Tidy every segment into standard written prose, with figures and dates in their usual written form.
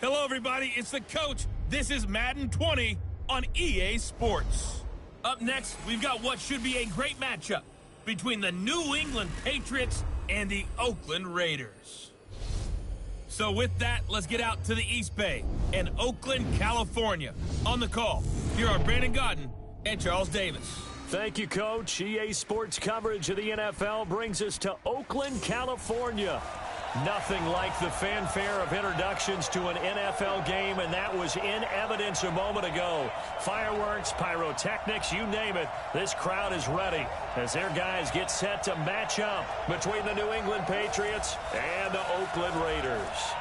Hello, everybody. It's the coach. This is Madden 20 on EA Sports. Up next, we've got what should be a great matchup between the New England Patriots and the Oakland Raiders. So with that, let's get out to the East Bay in Oakland, California. On the call, here are Brandon Godden and Charles Davis. Thank you, Coach. EA Sports coverage of the NFL brings us to Oakland, California. Nothing like the fanfare of introductions to an NFL game, and that was in evidence a moment ago. Fireworks, pyrotechnics, you name it. This crowd is ready as their guys get set to match up between the New England Patriots and the Oakland Raiders.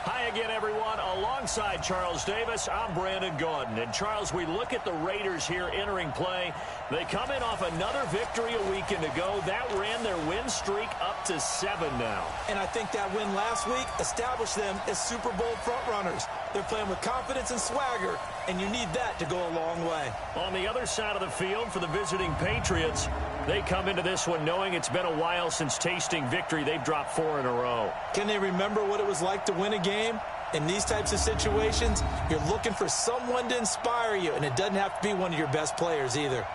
Hi again, everyone. Alongside Charles Davis, I'm Brandon Gaudin. And Charles, we look at the Raiders here entering play. They come in off another victory a weekend ago. That ran their win streak up to 7 now. And I think that win last week established them as Super Bowl frontrunners. They're playing with confidence and swagger, and you need that to go a long way. On the other side of the field for the visiting Patriots, they come into this one knowing it's been a while since tasting victory. They've dropped 4 in a row. Can they remember what it was like to win a game? In these types of situations, you're looking for someone to inspire you, and it doesn't have to be one of your best players either.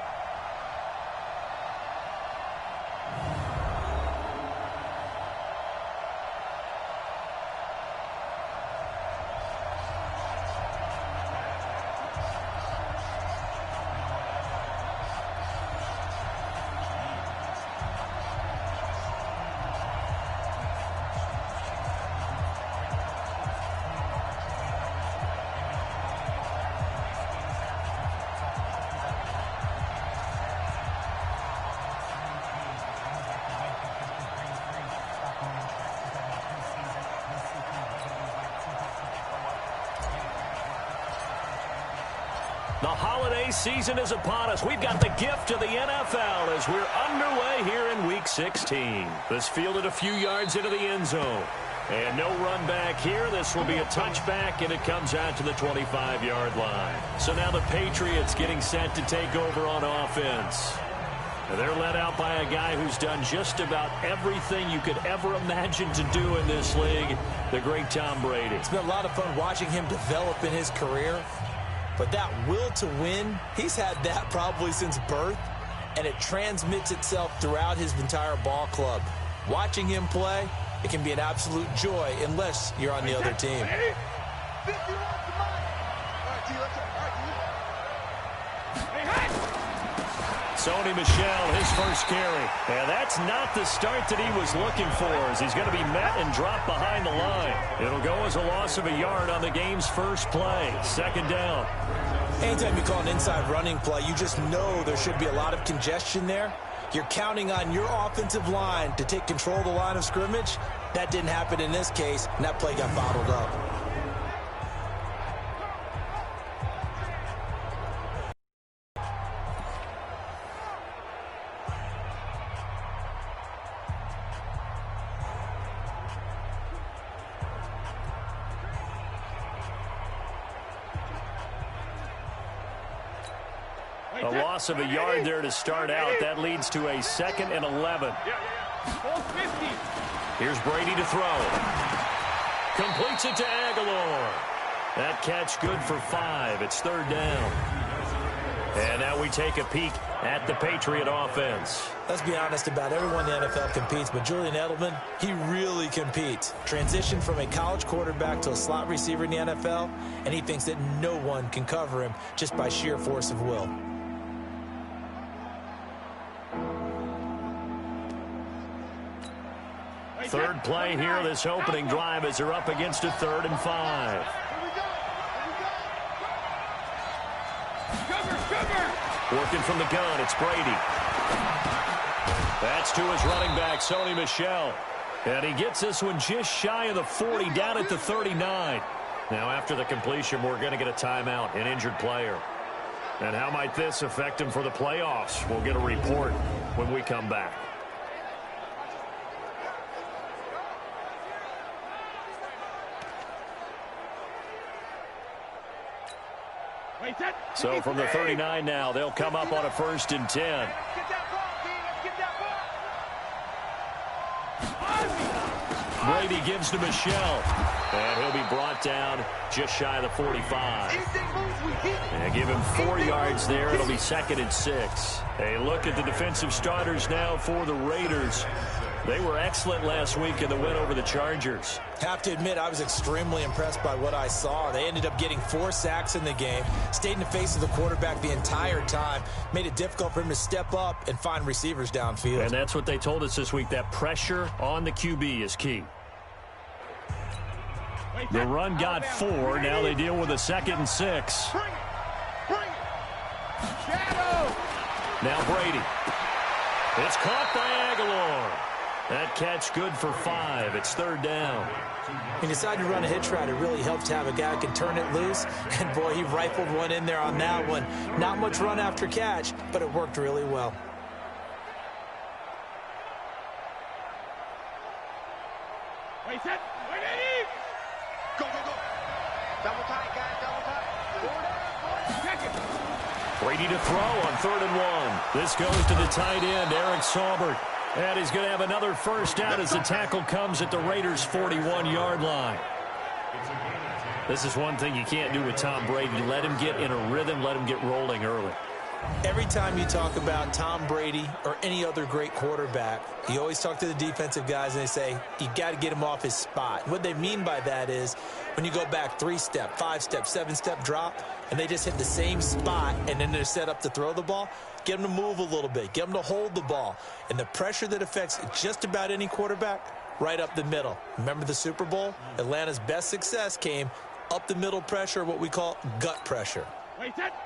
The holiday season is upon us. We've got the gift of the NFL as we're underway here in Week 16. This fielded a few yards into the end zone. And no run back here. This will be a touchback, and it comes out to the 25-yard line. So now the Patriots getting set to take over on offense. And they're led out by a guy who's done just about everything you could ever imagine to do in this league, the great Tom Brady. It's been a lot of fun watching him develop in his career. But that will to win, he's had that probably since birth, and it transmits itself throughout his entire ball club. Watching him play, it can be an absolute joy unless you're on the other team. Sony Michel, his first carry. And that's not the start that he was looking for, as he's going to be met and dropped behind the line. It'll go as a loss of a yard on the game's first play. Second down. Anytime you call an inside running play, you just know there should be a lot of congestion there. You're counting on your offensive line to take control of the line of scrimmage. That didn't happen in this case, and that play got bottled up. A loss of a yard there to start out. That leads to a 2nd and 11. Here's Brady to throw. Completes it to Aguilar. That catch good for 5. It's 3rd down. And now we take a peek at the Patriot offense. Let's be honest about everyone in the NFL competes, but Julian Edelman, he really competes. Transitioned from a college quarterback to a slot receiver in the NFL, and he thinks that no one can cover him just by sheer force of will. Third play here, this opening drive, as they're up against a 3rd and 5. Working from the gun, it's Brady. That's to his running back, Sony Michel. And he gets this one just shy of the 40, down at the 39. Now, after the completion, we're going to get a timeout, an injured player. And how might this affect him for the playoffs? We'll get a report when we come back. So from the 39 now, they'll come up on a 1st and 10. Brady gives to Michelle. And he'll be brought down just shy of the 45. And give him 4 yards there. It'll be 2nd and 6. A look at the defensive starters now for the Raiders. They were excellent last week in the win over the Chargers. Have to admit, I was extremely impressed by what I saw. They ended up getting 4 sacks in the game, stayed in the face of the quarterback the entire time, made it difficult for him to step up and find receivers downfield. And that's what they told us this week, that pressure on the QB is key. The run got 4. Now they deal with a 2nd and 6. Now Brady. It's caught by Aguilar. That catch good for 5. It's 3rd down. He decided to run a hitch route. It really helps to have a guy who can turn it loose. And, boy, he rifled one in there on that one. Not much run after catch, but it worked really well. Wait, set. Wait, Eddie. Go, go, go. Double tight, guys. Double tight. Check it. Brady to throw on 3rd and 1. This goes to the tight end, Eric Saubert. And he's going to have another first down as the tackle comes at the Raiders' 41-yard line. This is one thing you can't do with Tom Brady. Let him get in a rhythm. Let him get rolling early. Every time you talk about Tom Brady or any other great quarterback, you always talk to the defensive guys and they say, you got to get him off his spot. What they mean by that is when you go back 3-step, 5-step, 7-step drop, and they just hit the same spot and then they're set up to throw the ball, get them to move a little bit, get them to hold the ball. And the pressure that affects just about any quarterback, right up the middle. Remember the Super Bowl? Atlanta's best success came up the middle pressure, what we call gut pressure.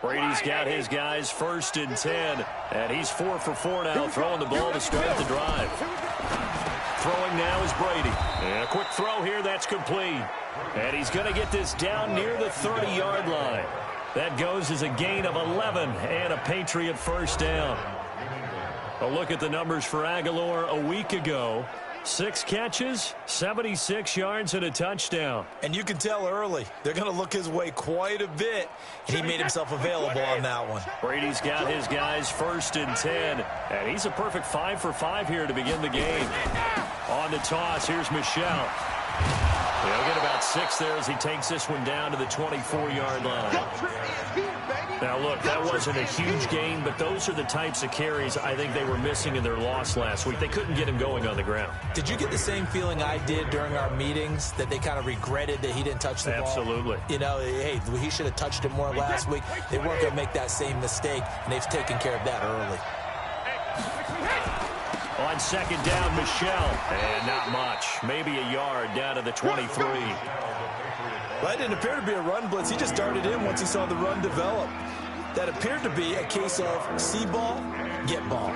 Brady's got his guys 1st and 10, and he's 4 for 4 now, throwing the ball to start the drive. Throwing now is Brady. And a quick throw here, that's complete. And he's going to get this down near the 30-yard line. That goes as a gain of 11 and a Patriot first down. A look at the numbers for Aguilar a week ago. 6 catches, 76 yards, and a touchdown. And you can tell early, they're going to look his way quite a bit. And he made himself available on that one. Brady's got his guys 1st and 10. And he's a perfect 5 for 5 here to begin the game. On the toss, here's Michelle. He'll get about 6 there as he takes this one down to the 24-yard line. Now, look, that wasn't a huge gain, but those are the types of carries I think they were missing in their loss last week. They couldn't get him going on the ground. Did you get the same feeling I did during our meetings, that they kind of regretted that he didn't touch the ball? Absolutely. You know, hey, he should have touched it more last week. They weren't going to make that same mistake, and they've taken care of that early. On 2nd down, Michelle. And not much. Maybe a yard down to the 23. Well, that didn't appear to be a run blitz. He just darted in once he saw the run develop. That appeared to be a case of see ball, get ball.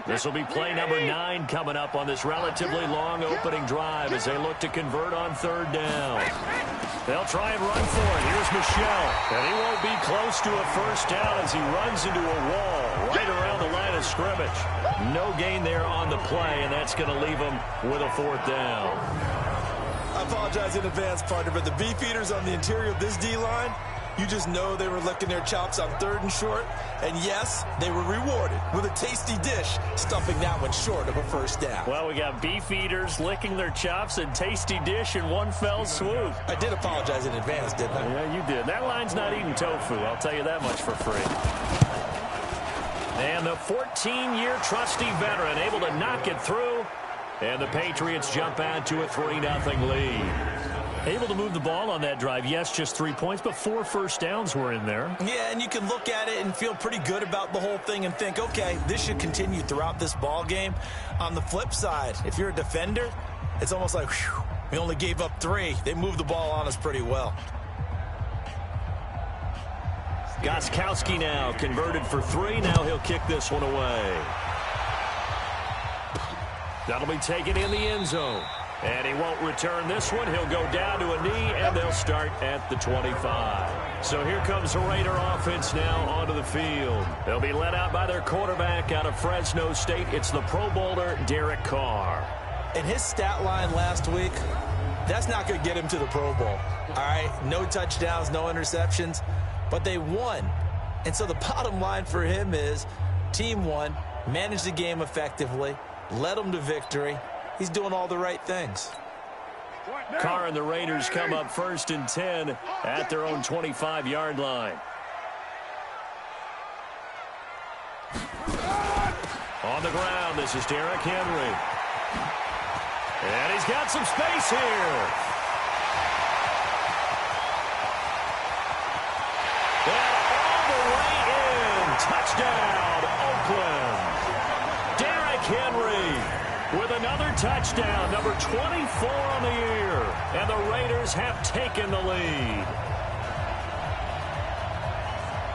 This will be play number 9 coming up on this relatively long opening drive as they look to convert on 3rd down. They'll try and run for it. Here's Michelle. And he won't be close to a first down as he runs into a wall right around the line of scrimmage. No gain there on the play, and that's going to leave him with a 4th down. I apologize in advance, partner, but the beefeaters on the interior of this D-line, you just know they were licking their chops on 3rd and short. And, yes, they were rewarded with a tasty dish, stuffing that one short of a first down. Well, we got beef eaters licking their chops and tasty dish in one fell swoop. I did apologize in advance, didn't I? Yeah, you did. That line's not eating tofu, I'll tell you that much for free. And the 14-year trusty veteran able to knock it through. And the Patriots jump out to a 3-0 lead. Able to move the ball on that drive. Yes, just 3 points, but 4 first downs were in there. Yeah, and you can look at it and feel pretty good about the whole thing and think, okay, this should continue throughout this ball game. On the flip side, if you're a defender, it's almost like, whew, we only gave up 3. They moved the ball on us pretty well. Gostkowski now converted for 3. Now he'll kick this one away. That'll be taken in the end zone. And he won't return this one. He'll go down to a knee, and they'll start at the 25. So here comes the Raider offense now onto the field. They'll be led out by their quarterback out of Fresno State. It's the Pro Bowler, Derek Carr. And his stat line last week, that's not going to get him to the Pro Bowl. All right, no touchdowns, no interceptions, but they won And so the bottom line for him is team won, managed the game effectively, led them to victory. He's doing all the right things. Carr and the Raiders come up 1st and 10 at their own 25-yard line. On the ground, this is Derrick Henry. And he's got some space here. And all the way in. Touchdown, Oakland. Derrick Henry with another touchdown, number 24 on the year. And the Raiders have taken the lead.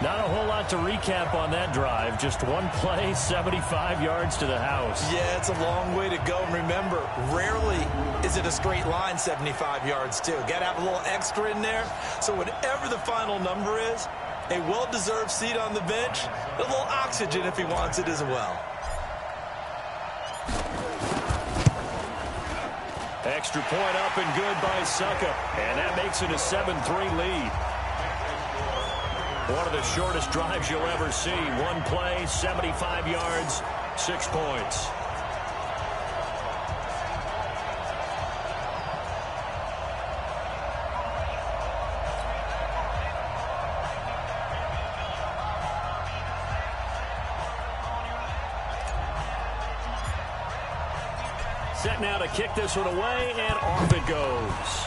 Not a whole lot to recap on that drive. Just one play, 75 yards to the house. Yeah, it's a long way to go. And remember, rarely is it a straight line 75 yards, too. Got to have a little extra in there. So whatever the final number is, a well-deserved seat on the bench, a little oxygen if he wants it as well. Extra point up and good by Succa. And that makes it a 7-3 lead. One of the shortest drives you'll ever see. One play, 75 yards, 6 points. Set now to kick this one away, and off it goes.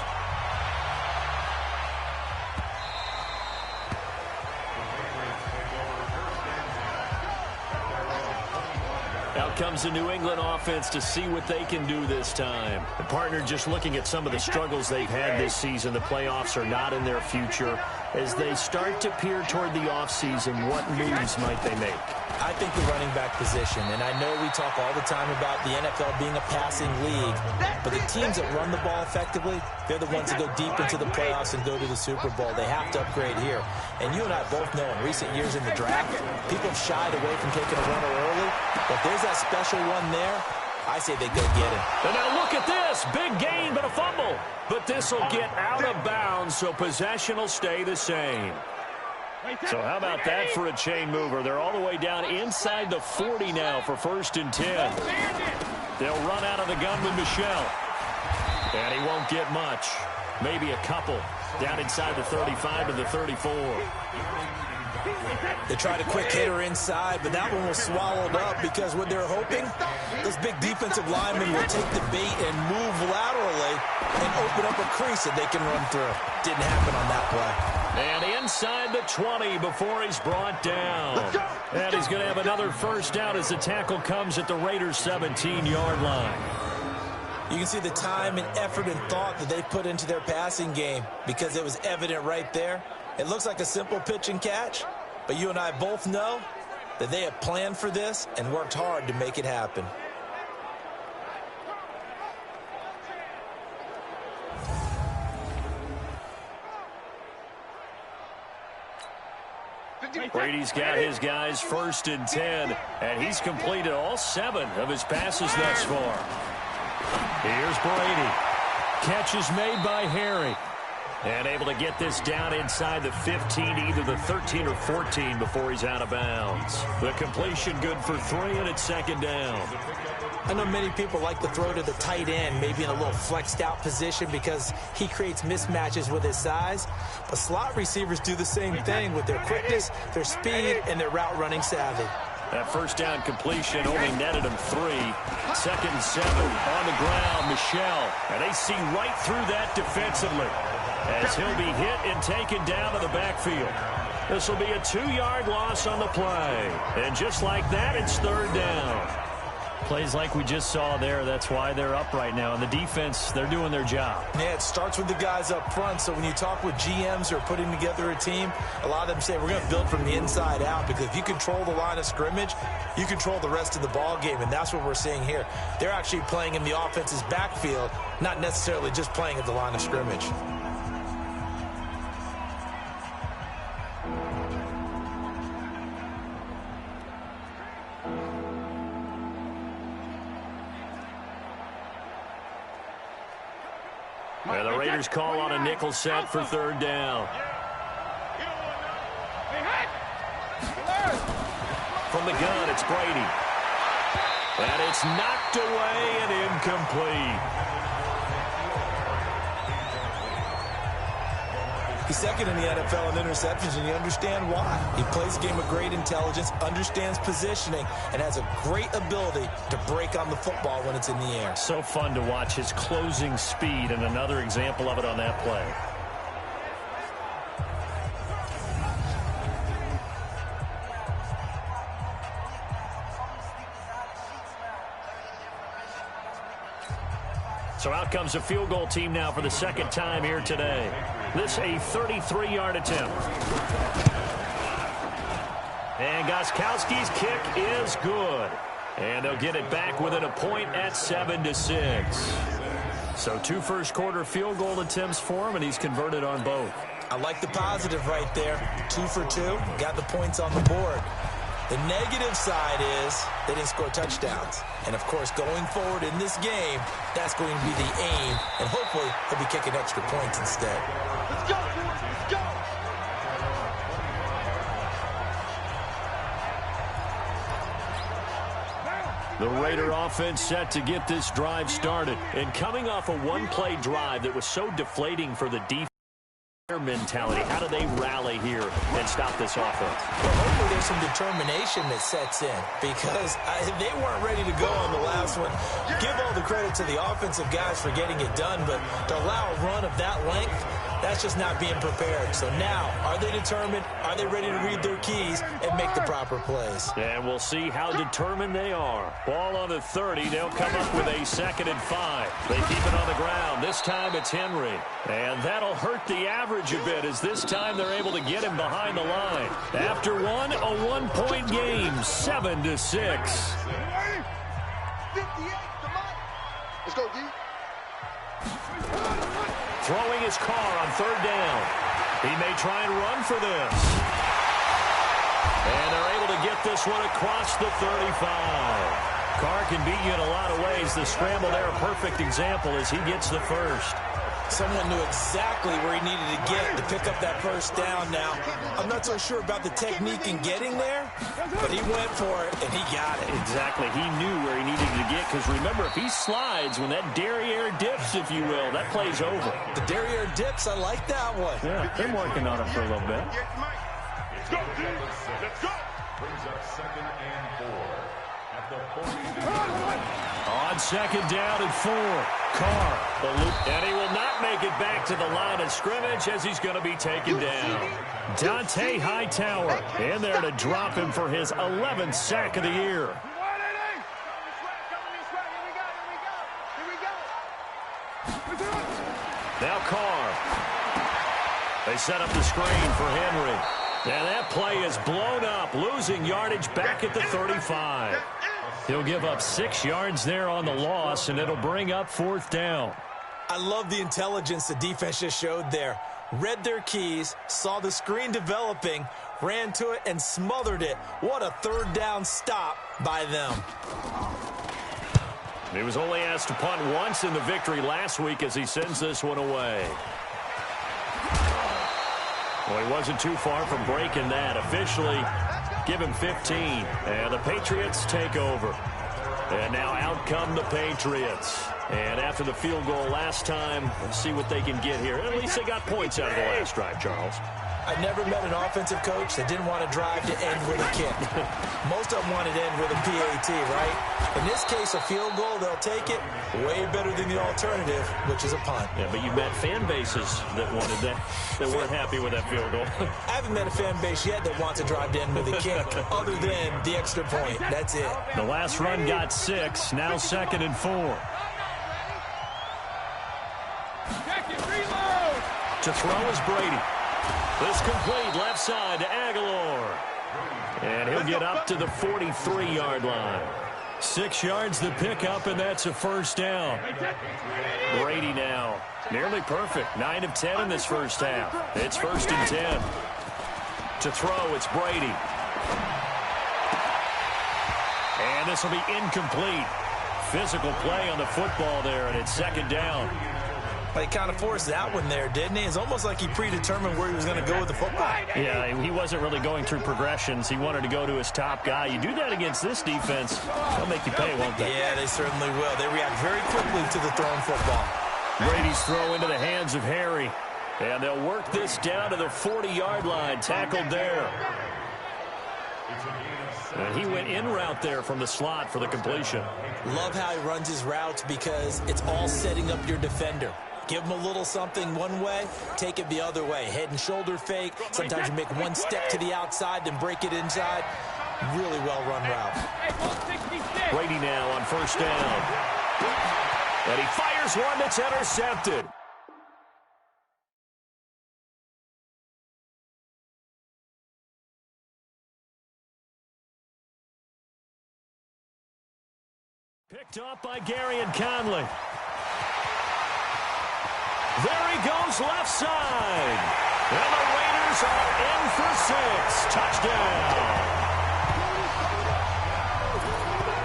Out comes the New England offense to see what they can do this time. The partner just looking at some of the struggles they've had this season. The playoffs are not in their future. As they start to peer toward the offseason, what moves might they make? I think the running back position, and I know we talk all the time about the NFL being a passing league, but the teams that run the ball effectively, they're the ones that go deep into the playoffs and go to the Super Bowl. They have to upgrade here. And you and I both know in recent years in the draft, people have shied away from taking a runner early, but there's that special one there. I say they go get him. And now look at this. Big gain, but a fumble. But this will get out of bounds, so possession will stay the same. So how about that for a chain mover? They're all the way down inside the 40 now for 1st and 10. They'll run out of the gun with Michel. And he won't get much. Maybe a couple. Down inside the 35 to the 34. They tried a quick hitter inside, but that one was swallowed up because what they're hoping, those big defensive linemen will take the bait and move laterally and open up a crease that they can run through. Didn't happen on that play. And inside the 20 before he's brought down. And he's going to have another first down as the tackle comes at the Raiders' 17-yard line. You can see the time and effort and thought that they put into their passing game because it was evident right there. It looks like a simple pitch and catch, but you and I both know that they have planned for this and worked hard to make it happen. Brady's got his guys 1st and 10, and he's completed all 7 of his passes thus far. Here's Brady. Catch is made by Harry. And able to get this down inside the 15, either the 13 or 14 before he's out of bounds. The completion good for 3, and it's 2nd down. I know many people like to throw to the tight end, maybe in a little flexed out position because he creates mismatches with his size. But slot receivers do the same thing with their quickness, their speed, and their route running savvy. That first down completion only netted him 3. 2nd and 7 on the ground, Michel. And they see right through that defensively as he'll be hit and taken down to the backfield. This will be a 2-yard loss on the play. And just like that, it's 3rd down. Plays like we just saw there, that's why they're up right now. And the defense, they're doing their job. Yeah, it starts with the guys up front. So when you talk with GMs who are putting together a team, a lot of them say we're going to build from the inside out, because if you control the line of scrimmage, you control the rest of the ball game, and that's what we're seeing here. They're actually playing in the offense's backfield, not necessarily just playing at the line of scrimmage. And the Raiders call on a nickel set for 3rd down. the gun, it's Brady. And it's knocked away and incomplete. He's second in the NFL in interceptions, and you understand why. He plays a game of great intelligence, understands positioning, and has a great ability to break on the football when it's in the air. So fun to watch his closing speed, and another example of it on that play. So out comes a field goal team now for the second time here today. This a 33-yard attempt. And Gostkowski's kick is good. And they'll get it back within a point at 7-6. So 2 first-quarter field goal attempts for him, and he's converted on both. I like the positive right there. 2 for 2. Got the points on the board. The negative side is they didn't score touchdowns. And, of course, going forward in this game, that's going to be the aim. And hopefully he'll be kicking extra points instead. Let's go! Let's go! The Raider offense set to get this drive started. And coming off a one-play drive that was so deflating for the defense, mentality. How do they rally here and stop this offense? Well, hopefully there's some determination that sets in because they weren't ready to go on the last one. Give all the credit to the offensive guys for getting it done, but to allow a run of that length, that's just not being prepared. So now, are they determined? Are they ready to read their keys and make the proper plays? And we'll see how determined they are. Ball on the 30. They'll come up with a 2nd and 5. They keep it on the ground. This time it's Henry. And that'll hurt the average a bit as this time they're able to get him behind the line. After one, a one-point game, 7-6. Let's go, D. Throwing his car on 3rd down. He may try and run for this. And they're able to get this one across the 35. Carr can beat you in a lot of ways. The scramble there, a perfect example as he gets the first. Someone knew exactly where he needed to get to pick up that first down now. I'm not so sure about the technique in getting there, but he went for it, and he got it. Exactly. He knew where he needed to get, because remember, if he slides, when that derriere dips, if you will, that play's over. The derriere dips, I like that one. Yeah, been working on it for a little bit. Let's go, D. Let's go. Brings up 2nd and 4 at the 40. On 2nd down and 4. Carr, the loop, and he will not make it back to the line of scrimmage as he's going to be taken down. Dante Hightower in there to drop him for his 11th sack of the year. Now Carr. They set up the screen for Henry. And that play is blown up, losing yardage back at the 35. He'll give up 6 yards there on the loss, and it'll bring up 4th down. I love the intelligence the defense just showed there. Read their keys, saw the screen developing, ran to it, and smothered it. What a 3rd down stop by them. He was only asked to punt once in the victory last week as he sends this one away. Well, he wasn't too far from breaking that. Officially, give him 15. And the Patriots take over. And now out come the Patriots. And after the field goal last time, let's see what they can get here. At least they got points out of the last drive, Charles. I never met an offensive coach that didn't want to drive to end with a kick. Most of them wanted to end with a PAT, right? In this case, a field goal, they'll take it. Way better than the alternative, which is a punt. Yeah, but you've met fan bases that wanted that, that weren't happy with that field goal. I haven't met a fan base yet that wants to drive to end with a kick, other than the extra point. That's it. The last run got 6, now 2nd and 4. To throw is Brady. This complete left side to Aguilar. And he'll get up to the 43-yard line. 6 yards to pick up, and that's a 1st down. Brady now nearly perfect. 9 of 10 in this first half. It's 1st and 10. To throw, it's Brady. And this will be incomplete. Physical play on the football there, and it's 2nd down. He kind of forced that one there, didn't he? It's almost like he predetermined where he was going to go with the football. Yeah, he wasn't really going through progressions. He wanted to go to his top guy. You do that against this defense, they'll make you pay, won't they? Yeah, they certainly will. They react very quickly to the thrown football. Brady's throw into the hands of Harry. And they'll work this down to the 40-yard line, tackled there. And he went in route there from the slot for the completion. Love how he runs his routes because it's all setting up your defender. Give him a little something one way, take it the other way. Head and shoulder fake. Sometimes you make one step to the outside, then break it inside. Really well-run route. Brady now on first down. And he fires one that's intercepted. Picked up by Gary and Conley. There he goes left side. And the Raiders are in for 6. Touchdown.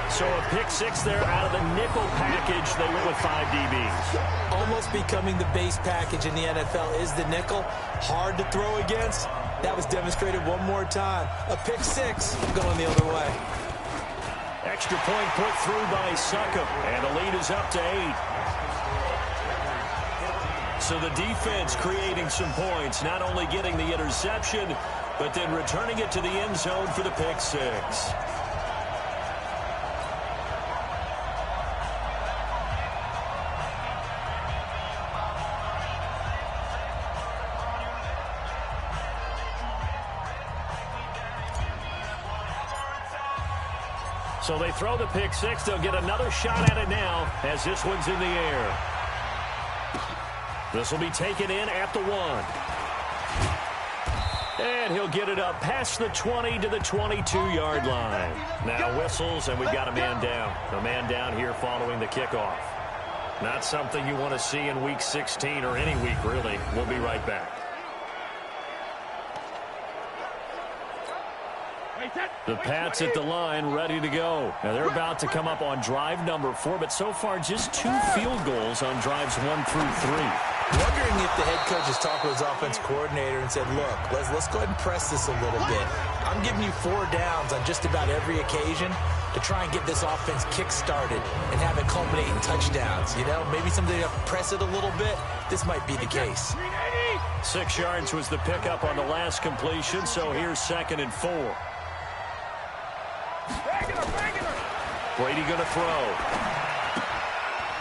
So a pick 6 there out of the nickel package. They went with 5 DBs. Almost becoming the base package in the NFL is the nickel. Hard to throw against. That was demonstrated one more time. A pick 6 going the other way. Extra point put through by Succop, and the lead is up to 8. So the defense creating some points, not only getting the interception, but then returning it to the end zone for the pick 6. So they throw the pick 6. They'll get another shot at it now as this one's in the air. This will be taken in at the 1. And he'll get it up past the 20 to the 22-yard line. Now whistles, and we've got a man down. A man down here following the kickoff. Not something you want to see in Week 16 or any week, really. We'll be right back. The Pats at the line, ready to go. Now they're about to come up on drive number 4, but so far just 2 field goals on drives 1 through 3. Wondering if the head coach has talked with his offensive coordinator and said, look, let's go ahead and press this a little bit. I'm giving you 4 downs on just about every occasion to try and get this offense kick-started and have it culminate in touchdowns. You know, maybe someday you have to press it a little bit. This might be the case. 6 yards was the pickup on the last completion, so here's 2nd and 4. Brady going to throw.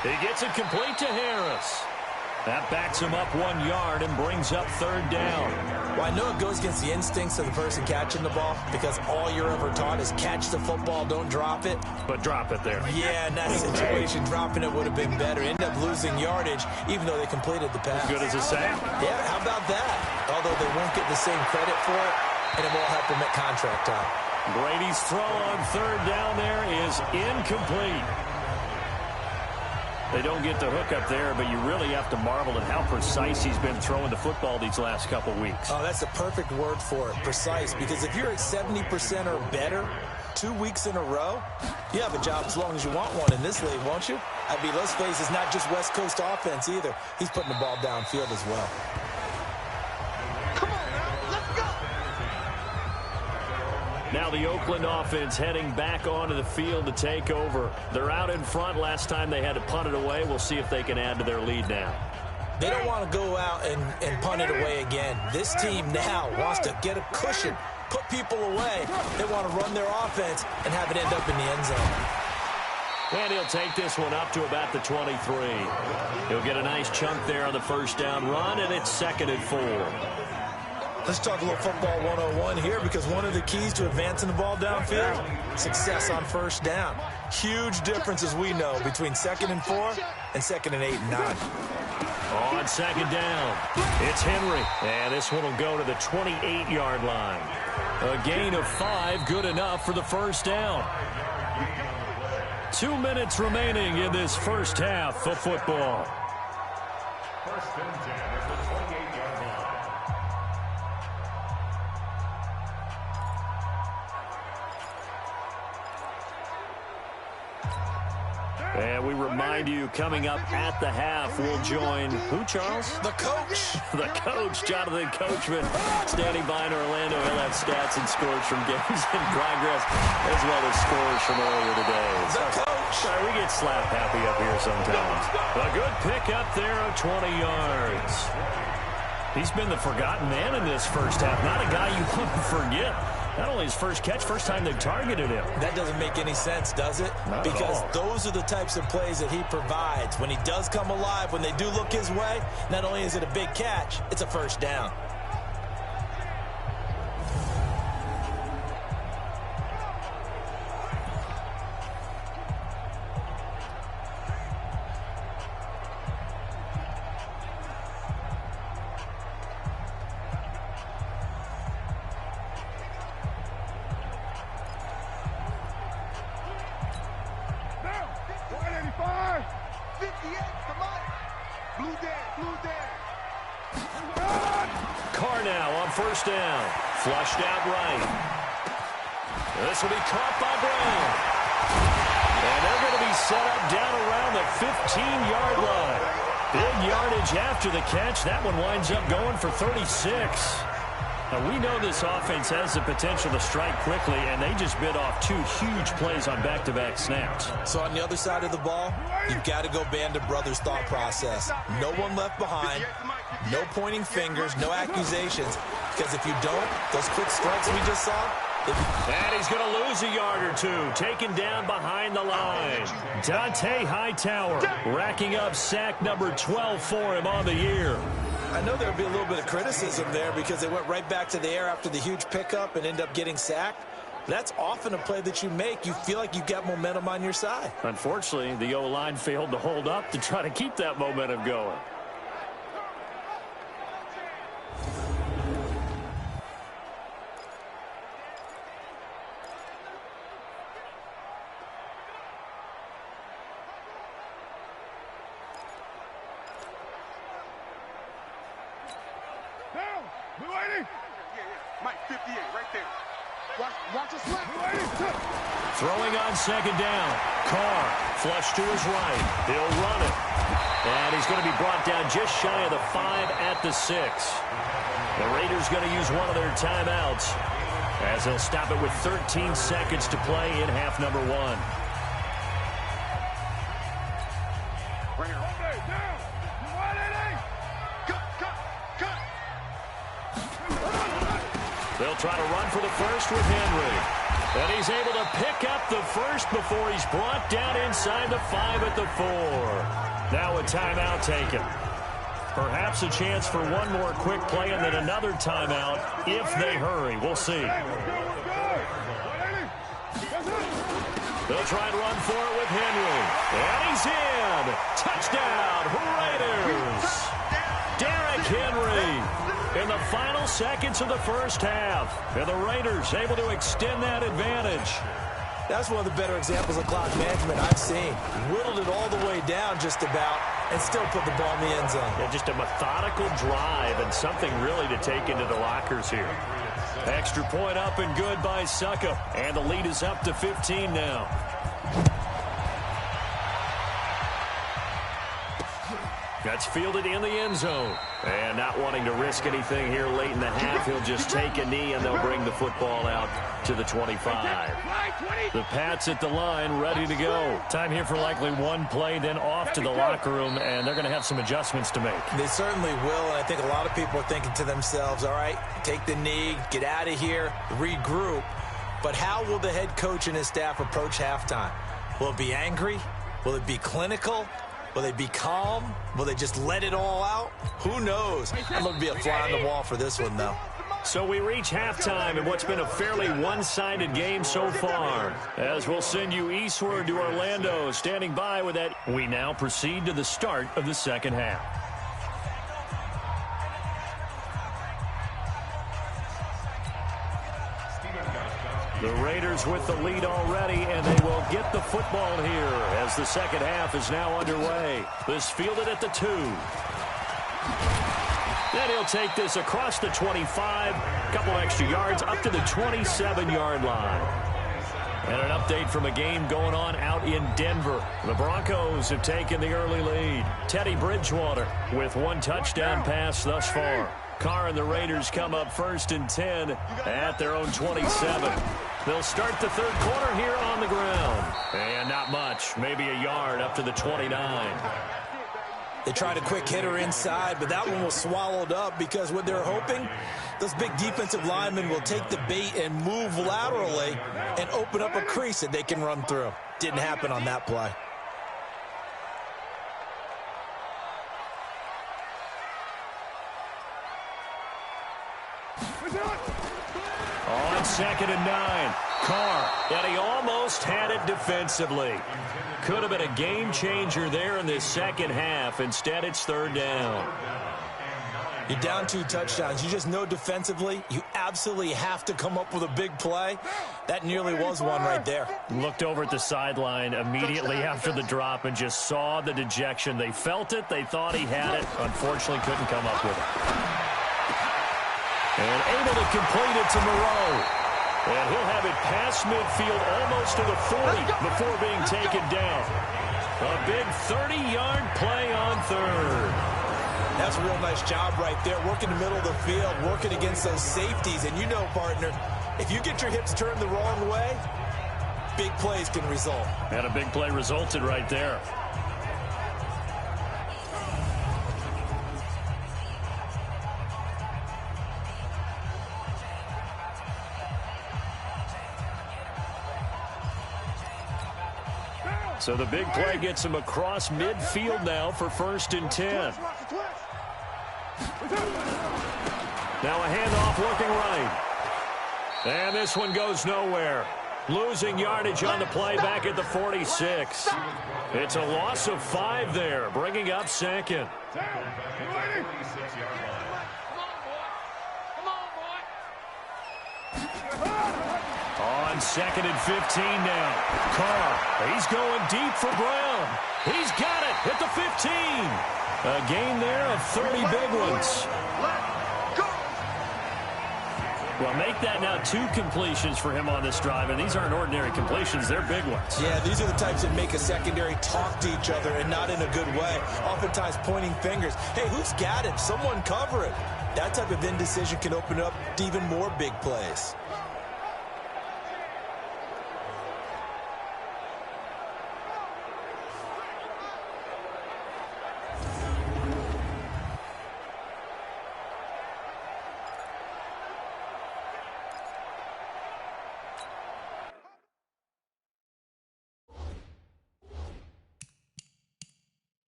He gets it complete to Harris. That backs him up 1 yard and brings up 3rd down. Well, I know it goes against the instincts of the person catching the ball because all you're ever taught is catch the football, don't drop it. But drop it there. Yeah, in that situation, dropping it would have been better. End up losing yardage, even though they completed the pass. As good as a sack. Yeah, how about that? Although they won't get the same credit for it, and it won't help them at contract time. Brady's throw on 3rd down there is incomplete. They don't get the hook up there, but you really have to marvel at how precise he's been throwing the football these last couple weeks. Oh, that's the perfect word for it, precise. Because if you're at 70% or better 2 weeks in a row, you have a job as long as you want one in this league, won't you? I mean, let's face it, it's not just West Coast offense either. He's putting the ball downfield as well. Now the Oakland offense heading back onto the field to take over. They're out in front. Last time they had to punt it away. We'll see if they can add to their lead now. They don't want to go out and punt it away again. This team now wants to get a cushion, put people away. They want to run their offense and have it end up in the end zone. And he'll take this one up to about the 23. He'll get a nice chunk there on the first down run, and it's 2nd and 4. Let's talk a little football 101 here because one of the keys to advancing the ball downfield, success on first down. Huge difference, as we know, between 2nd and 4 and 2nd and 8 and 9. On 2nd down, it's Henry. And this one will go to the 28-yard line. A gain of 5, good enough for the first down. 2 minutes remaining in this first half of football. First and 10 at the 28-yard line. And we remind you, coming up at the half, we'll join who, Charles? The coach. The coach, Jonathan Coachman, standing by in Orlando. He'll have stats and scores from games in progress, as well as scores from earlier today. The coach. Sorry, we get slap happy up here sometimes. A good pick up there of 20 yards. He's been the forgotten man in this first half. Not a guy you want to forget. Not only his first catch, first time they've targeted him. That doesn't make any sense, does it? Not because at all. Those are the types of plays that he provides. When he does come alive, when they do look his way, not only is it a big catch, it's a first down. First down. Flushed out right. This will be caught by Brown. And they're going to be set up down around the 15-yard line. Big yardage after the catch. That one winds up going for 36. Now, we know this offense has the potential to strike quickly, and they just bit off two huge plays on back-to-back snaps. So on the other side of the ball, you've got to go Band of Brothers thought process. No one left behind, no pointing fingers, no accusations, because if you don't, those quick strikes we just saw, and he's going to lose a yard or two, taken down behind the line. Dante Hightower racking up sack number 12 for him on the year. I know there would be a little bit of criticism there because they went right back to the air after the huge pickup and end up getting sacked. That's often a play that you make. You feel like you've got momentum on your side. Unfortunately, the O-line failed to hold up to try to keep that momentum going. Throwing on second down. Carr flush to his right. He'll run it. And he's going to be brought down just shy of the 5 at the 6. The Raiders going to use one of their timeouts as they'll stop it with 13 seconds to play in half number 1. They'll try to run for the first with Henry. And he's able to pick up the first before he's brought down inside the 5 at the 4. Now a timeout taken. Perhaps a chance for one more quick play and then another timeout if they hurry. We'll see. They'll try and run for it with Henry. And he's in. Touchdown, Raiders. Derrick Henry in the final seconds of the first half. And the Raiders able to extend that advantage. That's one of the better examples of clock management I've seen. Whittled it all the way down just about and still put the ball in the end zone. Yeah, just a methodical drive and something really to take into the lockers here. Extra point up and good by Succa. And the lead is up to 15 now. That's fielded in the end zone. And not wanting to risk anything here late in the half, he'll just take a knee and they'll bring the football out to the 25. The Pats at the line ready to go. Time here for likely one play, then off to the locker room, and they're going to have some adjustments to make. They certainly will, and I think a lot of people are thinking to themselves, all right, take the knee, get out of here, regroup. But how will the head coach and his staff approach halftime? Will it be angry? Will it be clinical? Will they be calm? Will they just let it all out? Who knows? I'm going to be a fly on the wall for this one, though. So we reach halftime in what's been a fairly one-sided game so far. As we'll send you eastward to Orlando, standing by with that. We now proceed to the start of the second half. The Raiders with the lead already, and they will get the football here as the second half is now underway. This fielded at the 2. Then he'll take this across the 25, a couple extra yards up to the 27-yard line. And an update from a game going on out in Denver. The Broncos have taken the early lead. Teddy Bridgewater with one touchdown pass thus far. Carr and the Raiders come up 1st and 10 at their own 27. They'll start the third quarter here on the ground. And not much, maybe a yard up to the 29. They tried a quick hitter inside, but that one was swallowed up because what they're hoping, those big defensive linemen will take the bait and move laterally and open up a crease that they can run through. Didn't happen on that play. On 2nd and 9, Carr, and he almost had it defensively. Could have been a game changer there in this second half. Instead, it's 3rd down. You're down 2 touchdowns. You just know defensively you absolutely have to come up with a big play. That nearly was one right there. Looked over at the sideline immediately after the drop and just saw the dejection. They felt it. They thought he had it. Unfortunately, couldn't come up with it. And able to complete it to Moreau. And he'll have it past midfield almost to the 40 before being taken down. A big 30-yard play on 3rd. That's a real nice job right there. Working the middle of the field, working against those safeties. And you know, partner, if you get your hips turned the wrong way, big plays can result. And a big play resulted right there. So the big play gets him across midfield now for 1st and 10. Now a handoff looking right. And this one goes nowhere. Losing yardage on the play back at the 46. It's a loss of 5 there, bringing up 2nd. On 2nd and 15 now. Carr, he's going deep for Brown. He's got it at the 15. A gain there of 30 big ones. Well, make that now 2 completions for him on this drive, and these aren't ordinary completions. They're big ones. Yeah, these are the types that make a secondary talk to each other and not in a good way. Oftentimes pointing fingers. Hey, who's got it? Someone cover it. That type of indecision can open up to even more big plays.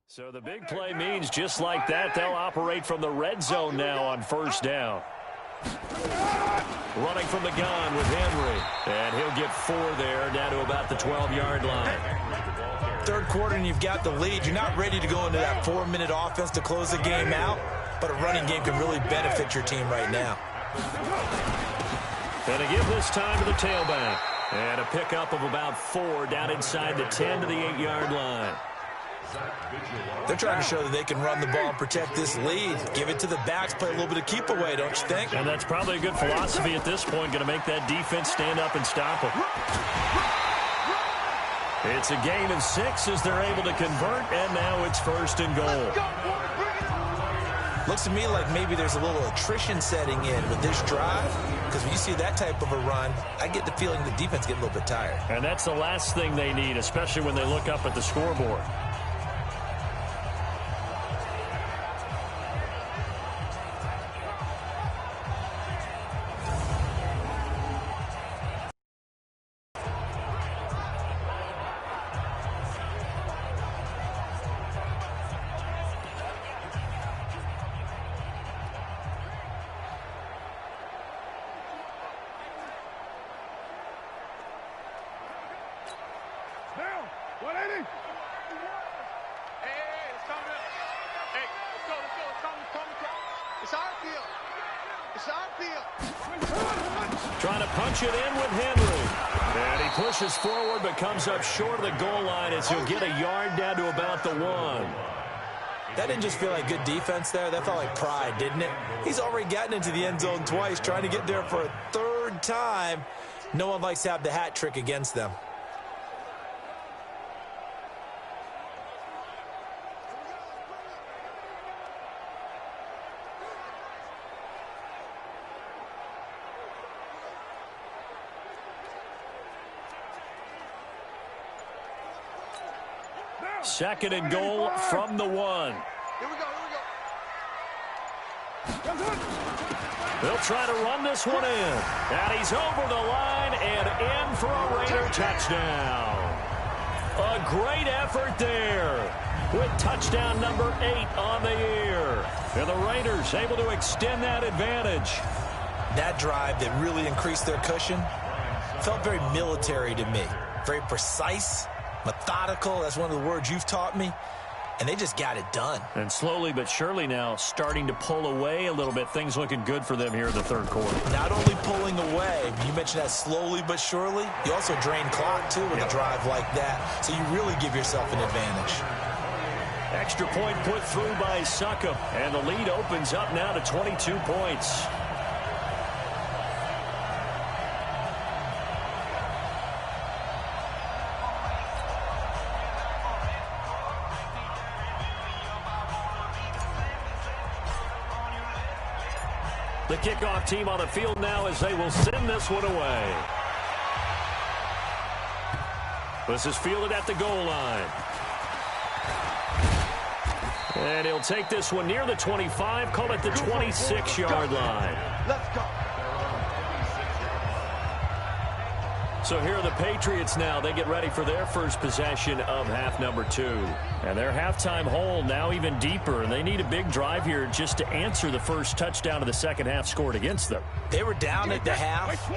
So the big play means just like that, they'll operate from the red zone now on 1st down. Running from the gun with Henry. And he'll get 4 there, down to about the 12-yard line. 3rd quarter and you've got the lead. You're not ready to go into that 4-minute offense to close the game out, but a running game can really benefit your team right now. And to give this time to the tailback. And a pickup of about 4 down inside the 10 to the 8-yard line. They're trying to show that they can run the ball and protect this lead. Give it to the backs, play a little bit of keep away, don't you think? And that's probably a good philosophy at this point, going to make that defense stand up and stop them. It's a gain of 6 as they're able to convert, and now it's 1st and goal. Looks to me like maybe there's a little attrition setting in with this drive, because when you see that type of a run, I get the feeling the defense get a little bit tired. And that's the last thing they need, especially when they look up at the scoreboard. Trying to punch it in with Henry. And he pushes forward but comes up short of the goal line as he'll get a yard down to about the 1. That didn't just feel like good defense there. That felt like pride, didn't it? He's already gotten into the end zone twice, trying to get there for a 3rd time. No one likes to have the hat trick against them. Second and goal from the 1. Here we go, They'll try to run this one in. And he's over the line and in for a Raider touchdown. A great effort there with touchdown number 8 on the year. And the Raiders able to extend that advantage. That drive that really increased their cushion felt very military to me. Very precise. Methodical, that's one of the words you've taught me. And they just got it done. And slowly but surely now starting to pull away a little bit. Things looking good for them here in the 3rd quarter. Not only pulling away, you mentioned that slowly but surely. You also drain clock, too, with a drive like that. So you really give yourself an advantage. Extra point put through by Succop. And the lead opens up now to 22 points. The kickoff team on the field now as they will send this one away. This is fielded at the goal line. And he'll take this one near the 25, call it the 26-yard line. Let's go. So here are the Patriots now. They get ready for their first possession of half number 2. And their halftime hole now even deeper. And they need a big drive here just to answer the first touchdown of the second half scored against them. They were down at the half.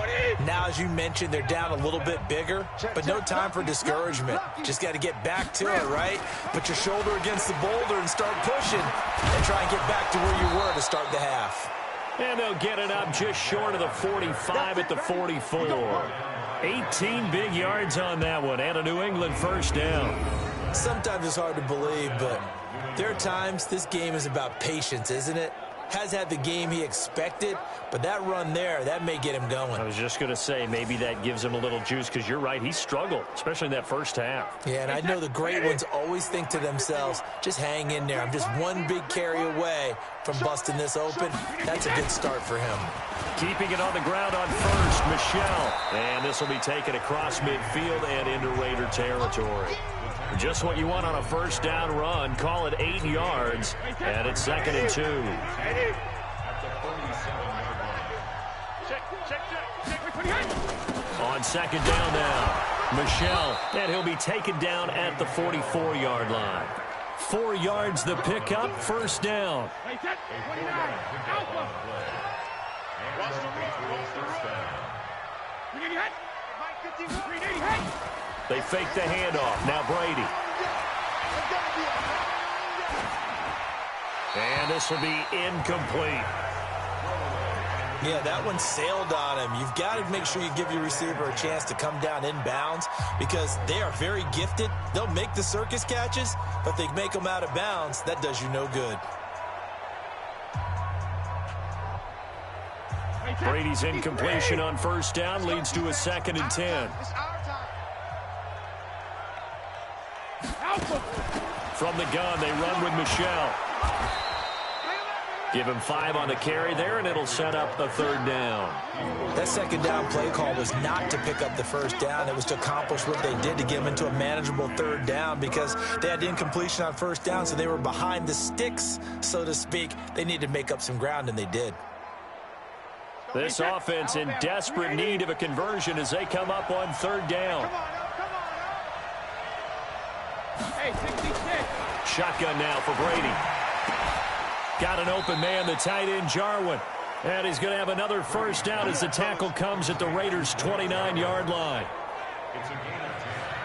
Now, as you mentioned, they're down a little bit bigger. But no time for discouragement. Just got to get back to it, right? Put your shoulder against the boulder and start pushing. And try and get back to where you were to start the half. And they'll get it up just short of the 45 at the 44. 18 big yards on that one, and a New England first down. Sometimes it's hard to believe, but there are times this game is about patience, isn't it? Has had the game he expected, but that run there, that may get him going. I was just going to say, maybe that gives him a little juice, because you're right, he struggled, especially in that first half. Yeah, and I know the great ones always think to themselves, just hang in there. I'm just one big carry away from busting this open. That's a good start for him. Keeping it on the ground on first, Michelle. And this will be taken across midfield and into Raider territory. Just what you want on a first down run. Call it 8 yards, and it's 2nd and 2. On 2nd down now, Michelle, and he'll be taken down at the 44-yard line. 4 yards the pickup, first down. They fake the handoff. Now Brady. And this will be incomplete. Yeah, that one sailed on him. You've got to make sure you give your receiver a chance to come down inbounds because they are very gifted. They'll make the circus catches, but they make them out of bounds. That does you no good. Brady's incompletion on first down leads to a 2nd and 10. From the gun, they run with Michelle. Give him 5 on the carry there, and it'll set up a 3rd down. That 2nd down play call was not to pick up the 1st down. It was to accomplish what they did, to get them into a manageable 3rd down, because they had incompletion on 1st down, so they were behind the sticks, so to speak. They needed to make up some ground, and they did. This offense in desperate need of a conversion as they come up on 3rd down. Hey, 66. Shotgun now for Brady. Got an open man, the tight end, Jarwin. And he's going to have another 1st down as the tackle comes at the Raiders' 29-yard line.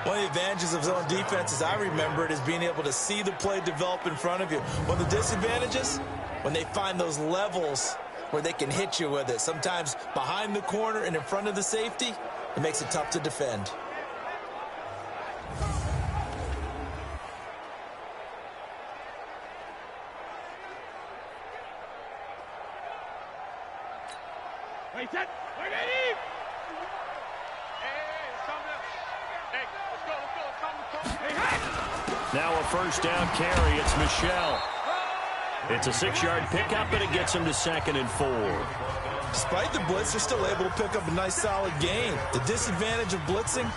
One of the advantages of zone defense, as I remember it, is being able to see the play develop in front of you. One of the disadvantages, when they find those levels where they can hit you with it, sometimes behind the corner and in front of the safety, it makes it tough to defend. Wait, set. Wait, Eddie. Hey, it's coming up. Hey, let's go. Hey, now a 1st down carry. It's Michel. It's a 6-yard pickup, and it gets him to 2nd and 4. Despite the blitz, they're still able to pick up a nice, solid gain. The disadvantage of blitzing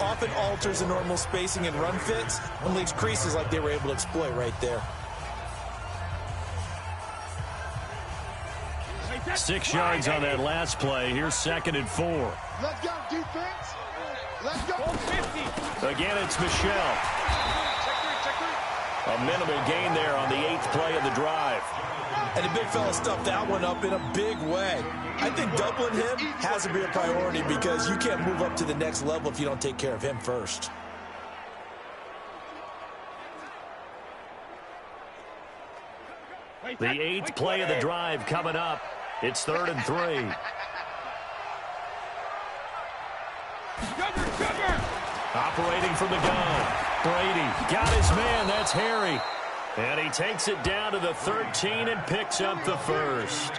often alters the normal spacing and run fits and leaves creases like they were able to exploit right there. 6 yards on that last play. Here's 2nd and 4. Let's go, defense. Let's go. 50. Again, it's Michel. Check 3. A minimal gain there on the 8th play of the drive. And the big fella stuffed that one up in a big way. I think doubling him has to be a priority, because you can't move up to the next level if you don't take care of him first. The 8th play of the drive coming up. It's 3rd and 3. Operating from the gun. Brady got his man. That's Harry. And he takes it down to the 13 and picks up the 1st.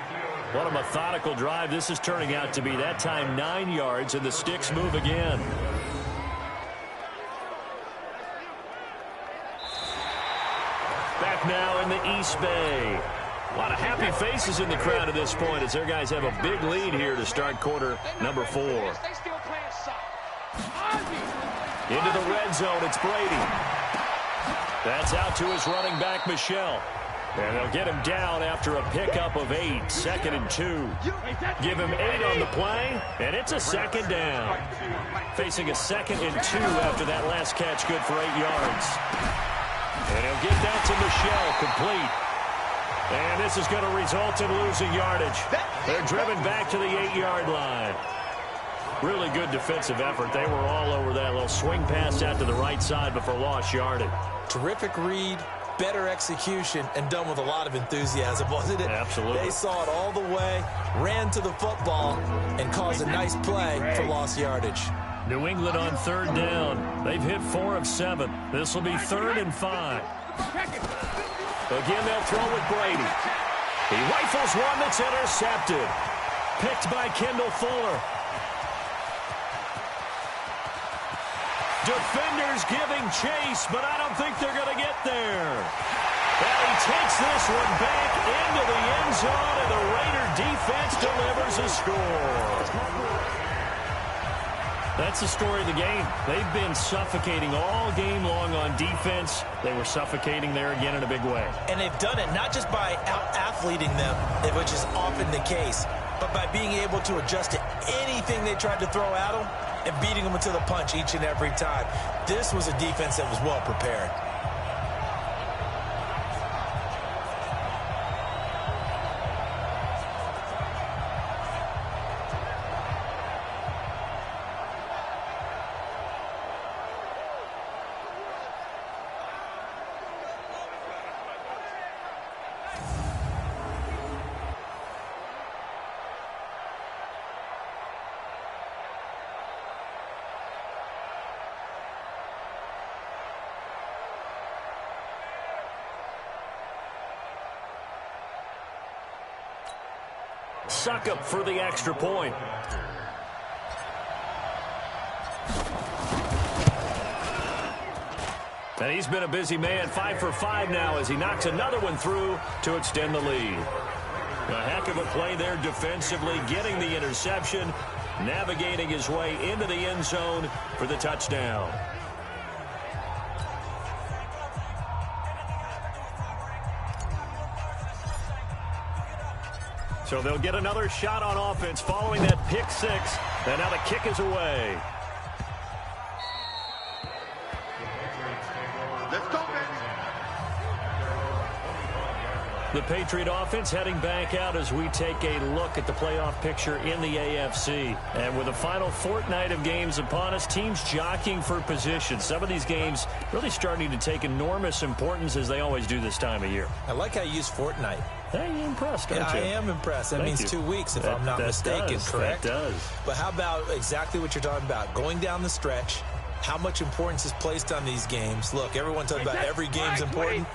What a methodical drive this is turning out to be. That time 9 yards, and the sticks move again. Back now in the East Bay. A lot of happy faces in the crowd at this point as their guys have a big lead here to start quarter number 4. Into the red zone, it's Brady. That's out to his running back, Michel. And they'll get him down after a pickup of 8, 2nd and 2. Give him 8 on the play, and it's a 2nd down. Facing a 2nd and 2 after that last catch, good for 8 yards. And he'll get that to Michel, complete. And this is going to result in losing yardage. They're driven back to the 8-yard line. Really good defensive effort. They were all over that little swing pass out to the right side before lost yardage. Terrific read, better execution, and done with a lot of enthusiasm, wasn't it? Absolutely. They saw it all the way, ran to the football, and caused a nice play for lost yardage. New England on 3rd down. They've hit 4 of 7. This will be 3rd and 5. Again, they'll throw with Brady. He rifles one that's intercepted. Picked by Kendall Fuller. Defenders giving chase, but I don't think they're going to get there. And he takes this one back into the end zone, and the Raider defense delivers a score. That's the story of the game. They've been suffocating all game long on defense. They were suffocating there again in a big way. And they've done it not just by out-athleting them, which is often the case, but by being able to adjust to anything they tried to throw at them and beating them to the punch each and every time. This was a defense that was well prepared. Suck up for the extra point. And he's been a busy man, 5 for 5 now as he knocks another one through to extend the lead. A heck of a play there defensively, getting the interception, navigating his way into the end zone for the touchdown. So they'll get another shot on offense following that pick six. And now the kick is away. Let's go, baby. The Patriot offense heading back out as we take a look at the playoff picture in the AFC. And with the final fortnight of games upon us, teams jockeying for position. Some of these games really starting to take enormous importance as they always do this time of year. I like how you use fortnight. Hey, you're impressed, aren't you? I am impressed. That means 2 weeks, if I'm not mistaken, correct? That does. But how about exactly what you're talking about? Going down the stretch, how much importance is placed on these games? Look, everyone talks about every game's important.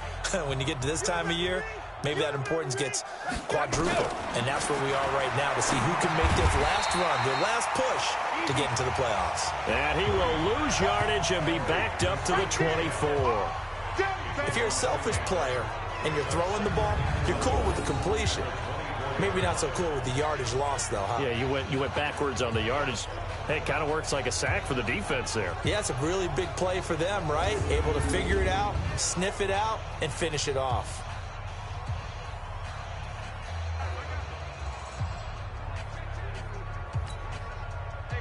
When you get to this time of year, maybe that importance gets quadrupled. And that's where we are right now to see who can make this last run, their last push to get into the playoffs. And he will lose yardage and be backed up to the 24. If you're a selfish player and you're throwing the ball, you're cool with the completion. Maybe not so cool with the yardage loss, though, huh? Yeah, you went backwards on the yardage. Hey, it kind of works like a sack for the defense there. Yeah, it's a really big play for them, right? Able to figure it out, sniff it out, and finish it off.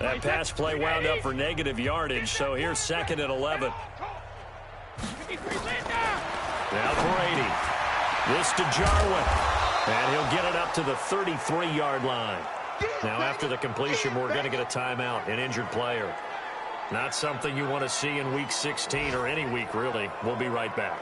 That pass play wound up for negative yardage, so here's 2nd and 11. Now Brady. This to Jarwin. And he'll get it up to the 33-yard line. Now after the completion, we're going to get a timeout, an injured player. Not something you want to see in Week 16 or any week, really. We'll be right back.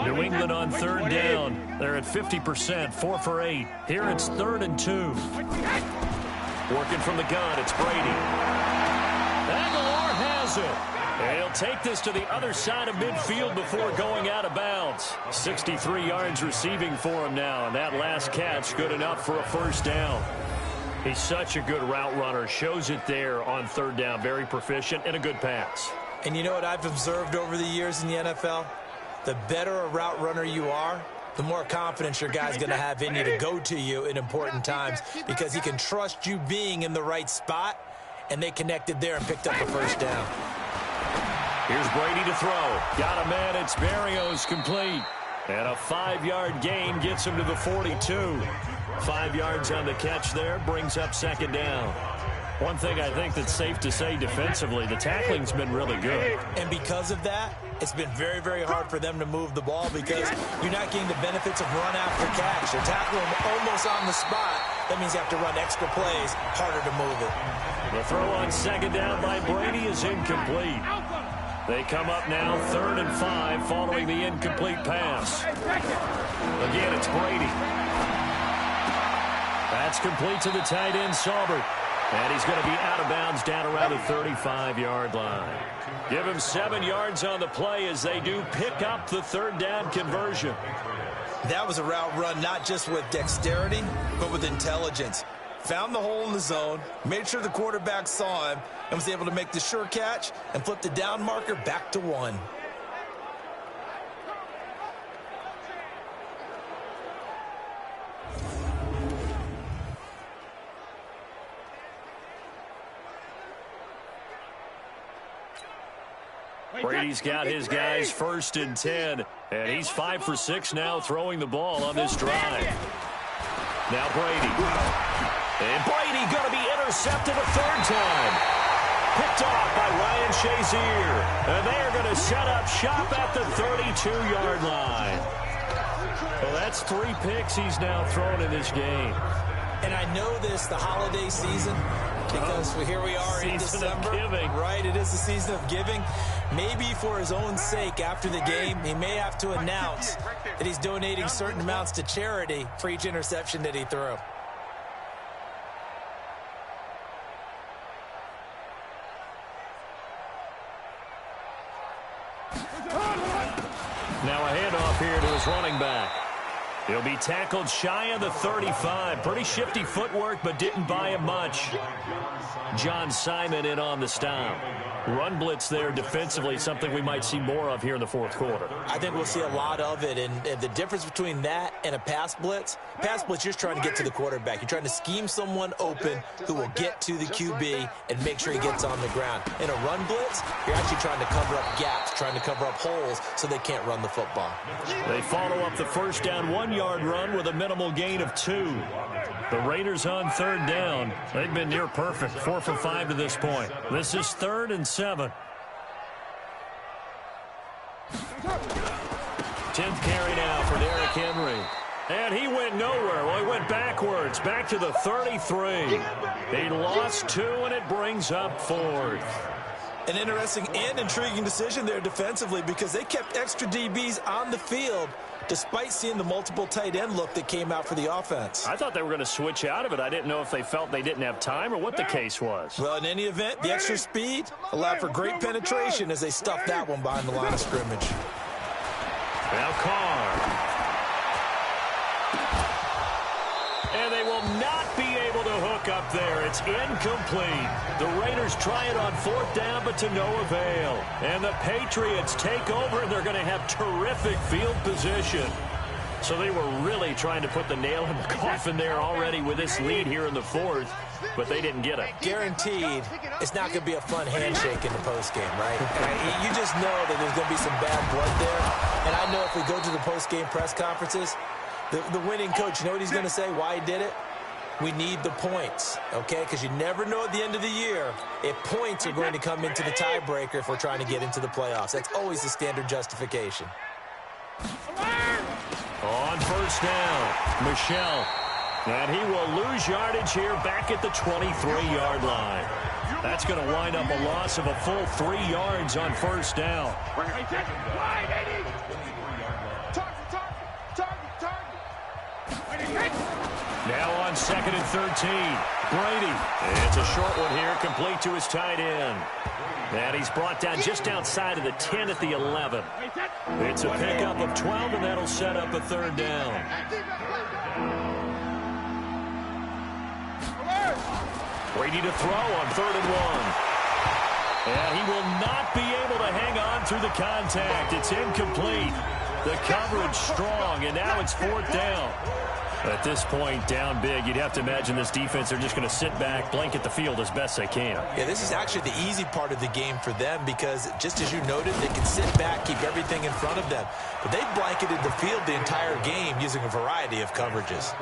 New England on 3rd down. They're at 50%, 4 for 8. Here it's 3rd and 2. Working from the gun, it's Brady. Aguilar has it. And he'll take this to the other side of midfield before going out of bounds. 63 yards receiving for him now, and that last catch good enough for a 1st down. He's such a good route runner. Shows it there on 3rd down. Very proficient and a good pass. And you know what I've observed over the years in the NFL? The better a route runner you are, the more confidence your guy's going to have in you to go to you in important times because he can trust you being in the right spot, and they connected there and picked up a 1st down. Here's Brady to throw. Got a man. It's Berrios complete. And a 5-yard gain gets him to the 42. 5 yards on the catch there brings up 2nd down. One thing I think that's safe to say defensively, the tackling's been really good. And because of that, it's been very, very hard for them to move the ball because you're not getting the benefits of run after catch. You're tackling almost on the spot. That means you have to run extra plays, harder to move it. The throw on 2nd down by Brady is incomplete. They come up now 3rd and 5 following the incomplete pass. Again, it's Brady. That's complete to the tight end, Saubert. And he's going to be out of bounds down around the 35-yard line. Give him 7 yards on the play as they do pick up the 3rd down conversion. That was a route run not just with dexterity, but with intelligence. Found the hole in the zone, made sure the quarterback saw him, and was able to make the sure catch and flip the down marker back to 1. Brady's got his guys 1st and 10, and he's 5 for 6 now throwing the ball on this drive. Now Brady. And Brady going to be intercepted a 3rd time. Picked off by Ryan Shazier. And they are going to set up shop at the 32-yard line. Well, that's 3 picks he's now thrown in this game. And I know this, the holiday season, because here we are in December. Right, it is the season of giving. Maybe for his own sake after the game, he may have to announce that he's donating certain amounts to charity for each interception that he threw. Now a handoff here to his running back. He'll be tackled shy of the 35. Pretty shifty footwork, but didn't buy him much. John Simon in on the stop. Run blitz there defensively, something we might see more of here in the fourth quarter. I think we'll see a lot of it, and the difference between that and a pass blitz, you're just trying to get to the quarterback. You're trying to scheme someone open who will get to the QB and make sure he gets on the ground. In a run blitz, you're actually trying to cover up gaps, trying to cover up holes so they can't run the football. They follow up the first down 1-yard run with a minimal gain of 2. The Raiders on third down. They've been near perfect, 4 for 5 to this point. This is 3rd and 7. 10th carry now for Derrick Henry. And he went nowhere. Well, he went backwards, back to the 33. He lost 2, and it brings up 4th. An interesting and intriguing decision there defensively because they kept extra DBs on the field despite seeing the multiple tight end look that came out for the offense. I thought they were going to switch out of it. I didn't know if they felt they didn't have time or what the case was. Well, in any event, the extra speed allowed for great penetration as they stuffed that one behind the line of scrimmage. Now Carr. And they will not be able to hook up there. It's incomplete. The Raiders try it on 4th down, but to no avail. And the Patriots take over, and they're going to have terrific field position. So they were really trying to put the nail in the coffin there already with this lead here in the 4th, but they didn't get it. Guaranteed, it's not going to be a fun handshake in the postgame, right? You just know that there's going to be some bad blood there. And I know if we go to the postgame press conferences, the winning coach, you know what he's going to say, why he did it? We need the points, okay? Because you never know at the end of the year if points are going to come into the tiebreaker if we're trying to get into the playoffs. That's always the standard justification. On first down, Michel. And he will lose yardage here back at the 23-yard line. That's going to wind up a loss of a full 3 yards on first down. Now on 2nd and 13, Brady. It's a short one here, complete to his tight end. And he's brought down just outside of the 10 at the 11. It's a pickup of 12, and that'll set up a 3rd down. Brady to throw on 3rd and 1. And he will not be able to hang on through the contact. It's incomplete. The coverage strong, and now it's 4th down. At this point, down big, you'd have to imagine this defense, they're just going to sit back, blanket the field as best they can. Yeah, this is actually the easy part of the game for them because, just as you noted, they can sit back, keep everything in front of them. But they've blanketed the field the entire game using a variety of coverages.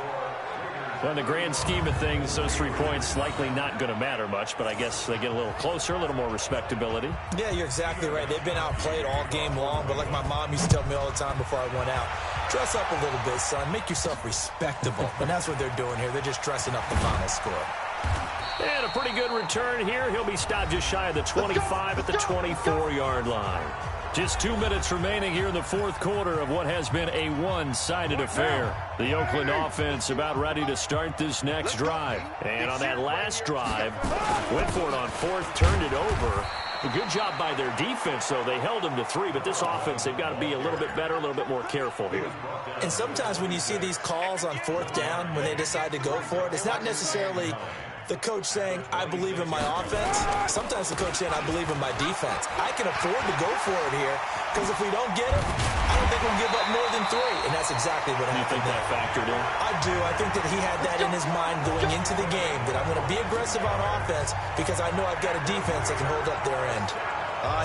Well, in the grand scheme of things, those 3 points likely not going to matter much, but I guess they get a little closer, a little more respectability. Yeah, you're exactly right. They've been outplayed all game long, but like my mom used to tell me all the time before I went out, dress up a little bit, son. Make yourself respectable. And that's what they're doing here. They're just dressing up the final score. And a pretty good return here. He'll be stopped just shy of the 25 at the 24-yard line. Just 2 minutes remaining here in the 4th quarter of what has been a one-sided affair. The Oakland offense about ready to start this next drive. And on that last drive, went for it on 4th, turned it over. A good job by their defense, though. They held them to 3, but this offense, they've got to be a little bit better, a little bit more careful here. And sometimes when you see these calls on 4th down, when they decide to go for it, it's not necessarily the coach saying, I believe in my offense. Sometimes the coach saying, I believe in my defense. I can afford to go for it here because if we don't get it, I don't think we'll give up more than 3. And that's exactly what happened. You think that factored in? I do. I think that he had that in his mind going into the game, that I'm going to be aggressive on offense because I know I've got a defense that can hold up their end.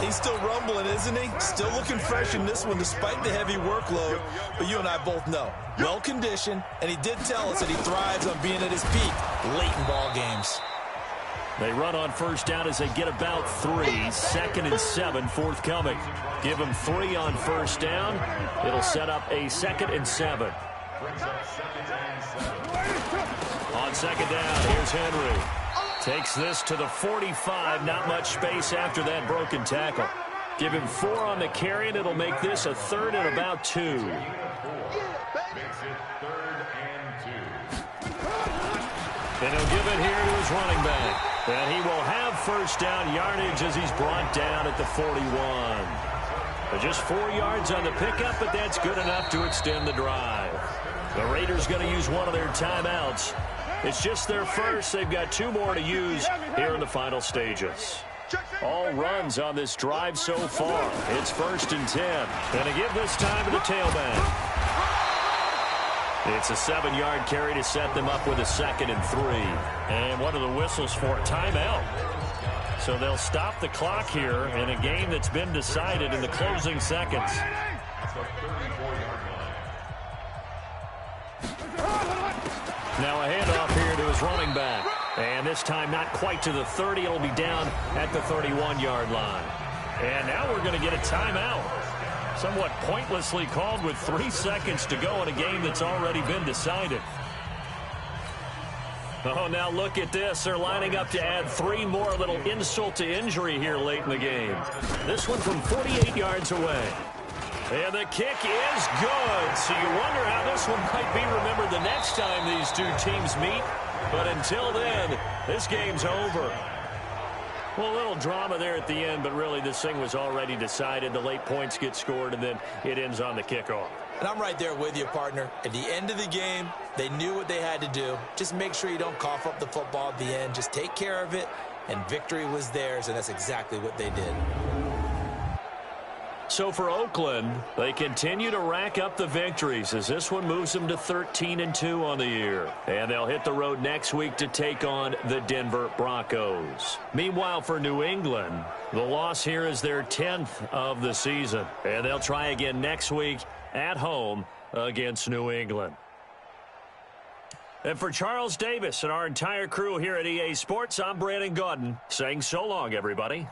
He's still rumbling, isn't he? Still looking fresh in this one despite the heavy workload. But you and I both know, well-conditioned, and he did tell us that he thrives on being at his peak late in ball games. They run on first down as they get about 3. 2nd and 7 forthcoming. Give them 3 on first down. It'll set up a 2nd and 7. On 2nd down, here's Henry. Takes this to the 45. Not much space after that broken tackle. Give him 4 on the carry, and it'll make this a 3rd and about 2. And he'll give it here to his running back. And he will have first down yardage as he's brought down at the 41. But just 4 yards on the pickup, but that's good enough to extend the drive. The Raiders going to use one of their timeouts. It's just their first. They've got 2 more to use here in the final stages. All runs on this drive so far. It's 1st and 10. And to give this time to the tailback. It's a 7-yard carry to set them up with a 2nd and 3. And what are the whistles for? Timeout. So they'll stop the clock here in a game that's been decided in the closing seconds. Now a handoff here to his running back. And this time not quite to the 30. It'll be down at the 31-yard line. And now we're going to get a timeout. Somewhat pointlessly called with 3 seconds to go in a game that's already been decided. Oh, now look at this. They're lining up to add 3 more. A little insult to injury here late in the game. This one from 48 yards away. And the kick is good. So you wonder how this one might be remembered the next time these 2 teams meet. But until then, this game's over. Well, a little drama there at the end, but really this thing was already decided. The late points get scored, and then it ends on the kickoff. And I'm right there with you, partner. At the end of the game, they knew what they had to do. Just make sure you don't cough up the football at the end. Just take care of it, and victory was theirs, and that's exactly what they did. So for Oakland, they continue to rack up the victories as this one moves them to 13-2 on the year. And they'll hit the road next week to take on the Denver Broncos. Meanwhile, for New England, the loss here is their 10th of the season. And they'll try again next week at home against New England. And for Charles Davis and our entire crew here at EA Sports, I'm Brandon Gaudin saying so long, everybody.